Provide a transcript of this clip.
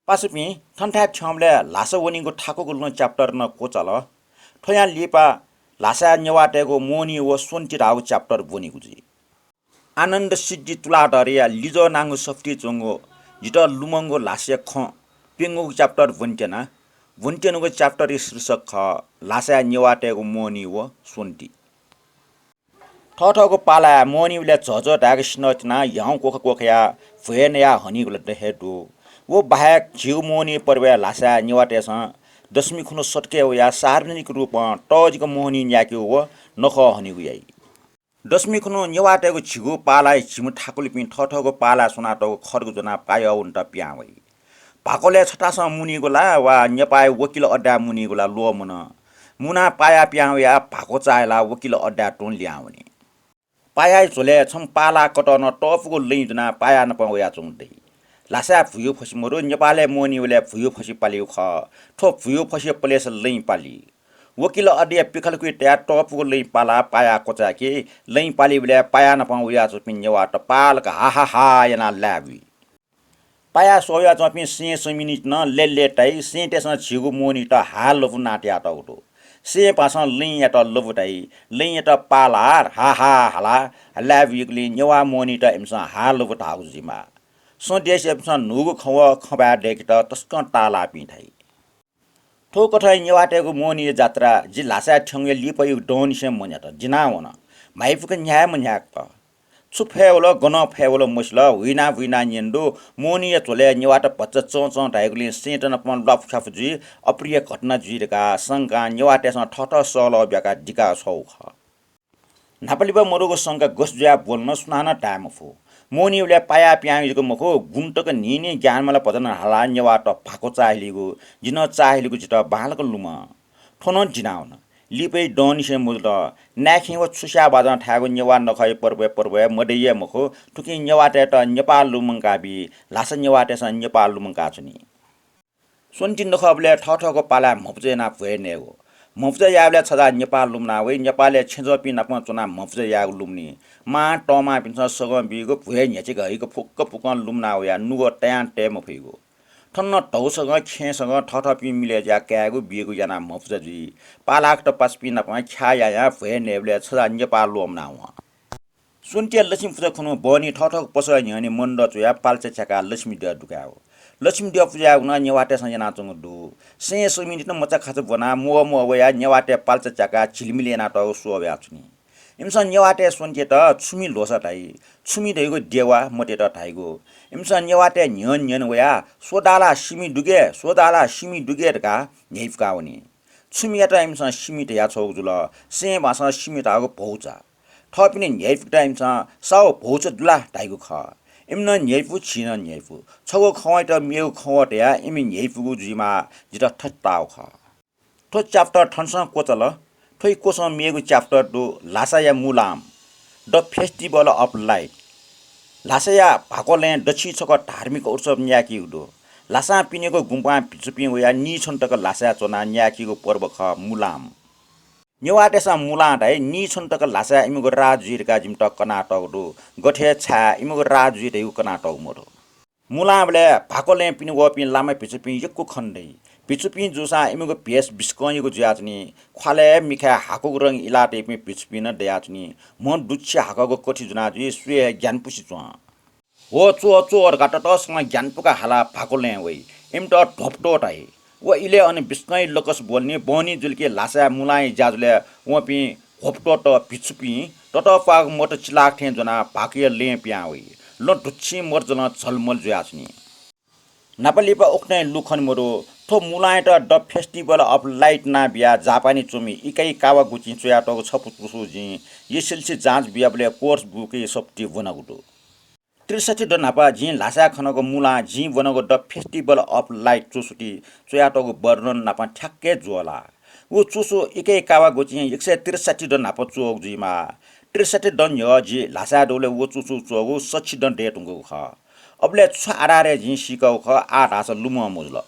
पासुपी ठन्ठा छमले Lasa वनिको ठाको गुल्न chapter न कोचल ठोया लिपा लासा नेवाटेको मोनी व सोन्टी राउ च्याप्टर बोनिगु जी आनन्द सिद्धि तुला डरिया लिजो नाङ्गु सफ्टी चोङ्गो जिट लुमङ्गो लासे ख पेङ्गो च्याप्टर वन्टेना वन्टेनको च्याप्टर शीर्षक ख लासा नेवाटेको मोनी व सोन्टी ठठको पाला मोनीले झझ ढाग स्नचना याउ कोख कोखया भएनया हनीगुल देहेटु वो बाहेक झिउ मोहनी पर्वे लासा निवाटेस दशमी खुनो सटके हो या सार्वजनिक रूपमा टजिको मोहनी न्याक्यो व नख हनीगु याई दशमी खुनो निवाटेको झिगु पालाई झिमु ठाकुली पिन ठठको पाला सुनाटको खर्गु जना पाय उन्ट प्यावै भाकोले छटास मुनिगुला वा नेपाय वकिल अड्डा मुनिगुला लो मुना पाया प्याउ या भाको चायला वकिल अड्डा टोन ल्याउने पाया झोले छम पाला कटन टपको लैजना पाया नपाउया चुङ्दै लासा भुयो फसी मरो नेपालले मोनीले भुयो फसी पालियो ख ठो भुयो फसी पलेस लै पाली वकिल अडिया पिखलकुइ ट्या टपको लै पाला पाया कोचा के लै पाली बले पाया नपाउ या चुपिन नेवाट पाल का हा हा हा याना लाबी पाया सोया चपि से मिनिट न लेले टाइ सेटेस झिगु मोनी त हाल लबु नाट्या त उठो से पासा लै या त लबुटाइ लै या त पालार हा हा हला लाबीले नेवा मोनी त इमसा हाल लबु थाउ जिमा सदेश एप्सन नुगु खव खबा डेकिट तस्क ताला पिथाइ ठोकठै नेवाटेको मोनी जात्रा जि लासा ठंगे लिपय डोन से मन्यात जिनावन माइफुक न्याय मन्याक त छुफेवल गन फेवल मुसला हुइना हुइना निन्दो मोनी चोले नेवाट पच्च चोच ढाइगुले सेटन पन लफ खफजी अप्रिय घटना जुइरका संका नेवाटेसँग ठठ सल ब्याका डिका छौख नापलिबा मरुको संका गसज्या बोल्न सुनान टाइम फो मोनीले पाया प्याङको मखो गुम्टक निने ज्ञानमला भजन हाला नेवाट भाको चाहलिगो जिन चाहलिगो जित बालक लुमा ठोन जिनाउन लिपै डन से मुद नाखि व छुस्या बाजा ठागो नेवा नखय पर्वे मडैया मखो ठुकी नेवाटे त नेपाल लुमंकाबी लास नेवाटे स नेपाल लुमंका छुनी सोन्टी नखबले ठठको पाला मपजेना भएनेगो मफज याबले छदा नेपाल लुम्ना वे नेपालले छेजपि नप चुना मफज याग लुम्नी मा टमा पिन्छ सगम बिगो भुए न्याचे गइको फुक्क फुक्क लुम्ना हो या नुगो ट्यान टेम फइगो ठन्न टौसँग खेसँग ठठपि मिले जा क्यागो बिगो याना मफज जी पालाक त पासपि नप छाया या भुए नेबले छदा नेपाल लुम्ना हो सुन्टिया लक्ष्मी पूजा खुनु बनी ठठक पस न्यानी मण्ड चुया पाल्चे छका लक्ष्मी द दुकाओ लक्ष्मी देव पूजा उना नेवाटे संजना चंग दु से सुमिनिट मचा खाच बना मो वया नेवाटे पाल्च चका छिलमिले ना त सोव्या छुनी इमसा नेवाटे सोन्के त छुमी लोसा थाइ छुमी दैगो देवा मटे त थाइगो इमसा नेवाटे न्यन वया सोदाला सिमी दुगे का नेफका हुनी छुमी त इमसा सिमी त या छौ जुल से भाषा सिमी तागो पहुचा थपिने नेफका इमसा साउ पहुच दुला थाइगो ख इमन न्याइफु छिन न्याइफु छगो खवाइट मेउ खवट या इमि न्याइफुगु जिमा जित ठट्टाउ ख ठो च्याप्टर ठन्स कोचल ठोइ कोस मेगु च्याप्टर दु लासाया Ghulam the festival of light लासाया भाकोले दक्षि छक धार्मिक उत्सव न्याकी उडो लासा पिनेको गुम्पा पिचुपि वया नि छन्तक लासा चोना न्याकीको पर्व ख मुलाम नेवाटेसा मुलाटाइ नि छन्तक लासा इमुगो राजुइरका जिमट कनाटक दु गठे छा इमुगो राजुइरु कनाटक मोरो मुलाबले भाकोले पिन वपिन लामा पिचुपि यक्को खण्डै पिचुपि जुसा इमुगो भेस बिस्कयको ज्याचनी ख्वाले मिखा हाको रङ इलाटे पि पिचुपि न दयाचनी म दुच्छे हाकको कठि जुना जु सुए ज्ञानपुसी च्वा हो चोर गाट त सँग ज्ञानपुका हाला भाकोले वइ इमट ढोपटोटाइ व इले अनि बिस्कै लकस बोल्ने बनी जुल्के लासा मुलाइ जाजुले वपि होप्टो त पिचुपि टट पाग मोट चिलाक थे जना भाकिय ले प्यावइ ल दुच्छी मर्जन झलमल जुयाछनी नापलिपा ओक्ने लुखन मोरो थो मुलाइ त द फेस्टिभल अफ लाइट ना बिया जापानी चुमी इकै कावा गुची चुया टको छपुसु जि यसिलसि जाँच बियाबले कोर्स बुके सप्ति वनगुटो 63 द नापा जि लासा खनको मुला जि वनको द फेस्टिभल अफ लाइट चुसुटी चुयाटको वर्णन नापा ठ्याक्कै जुला उ चुसु इकै कावा गोची 163 द नापा चुक जिमा 63 दन य जि लासा डोले उ चुसु चुगु 60 दन डेटुङको ख अबले छ आरारे जि सिकौ ख 8 हास लुम मुजल